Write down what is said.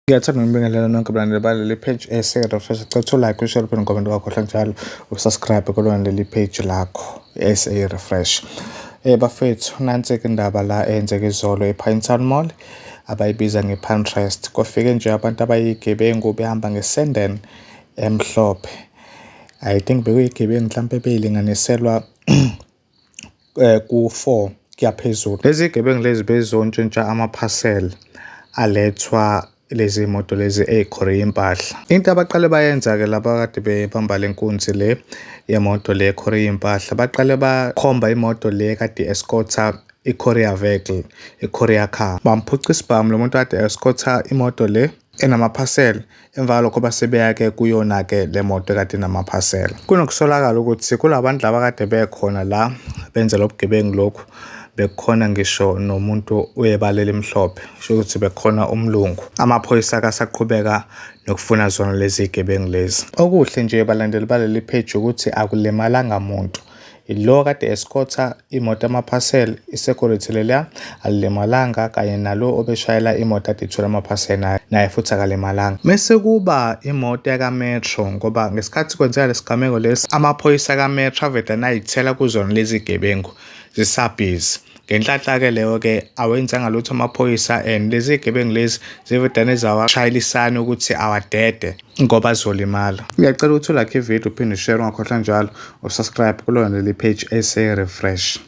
Ngiyathanda ngibingelela nonke abalandeli baleli page ese-Refresh. Cela u-like, ushare, uphinde ucommente wakhohlwa njalo usubscribe kulona leli page lakho ese-Refresh. Bafethu, nansi-ke indaba la eyenzeka izolo e-Pinetown Mall abayibiza nge-Pinterest. Kwafike nje abantu abayigebengu behamba ngesendeni emhlophe. I think bekuyigebengu mhlampe beyilinganiselwa ku-4 kuya phezulu. Lezi gebengu lezi bezontshintsha ama-parcel alethwa lezi moto lezi ey'khore impahla. Into abaqale bayenza-ke laba kade bebamba le nkunzi le yemoto le ekhore impahla, baqale bakhomba imoto le kade escorta i-courier vehicle, i-courier car. Bamphuca isibhamu lo muntu kade escorta imoto le enamaphasela. Emva kwalokho basebeya-ke kuyona-ke le moto kade inamaphasela. Kunokusolakala ukuthi kulabantu laba kade bekhona la benza lobugebengu lokhu, bekukhona ngisho nomuntu uyebala elimhlophe, sho ukuthi bekukhona umlungu. Amaphoyisa akasaqhubeka nokufuna zona lezi gebengu lezi. Okuhle nje balandeli baleli page ukuthi akulimalanga muntu. Lo kade escorta imoto amaphasela, i-security leliya alimalanga, kanye nalo obeshayela imoto ade ithwala amaphasela naye futhi akalimalanga. Mese kuba imoto yaka-Metro, ngoba ngesikhathi kwenzeka lesigameko lesi amaphoyisa ka-Metro aveda nayithela kuzona lezi gebengu zisabhizi. Ngenhlanhla-ke leyo-ke awenzanga lutho amaphoyisa, and lezi gebengu lezi zivedane zawashayelisana ukuthi awadede ngoba azolimala. Ngiyacela ukuthi ulike ividiyo uphinde ushare ungakhohlwa njalo usubscribe kulona leli page ese-Refresh.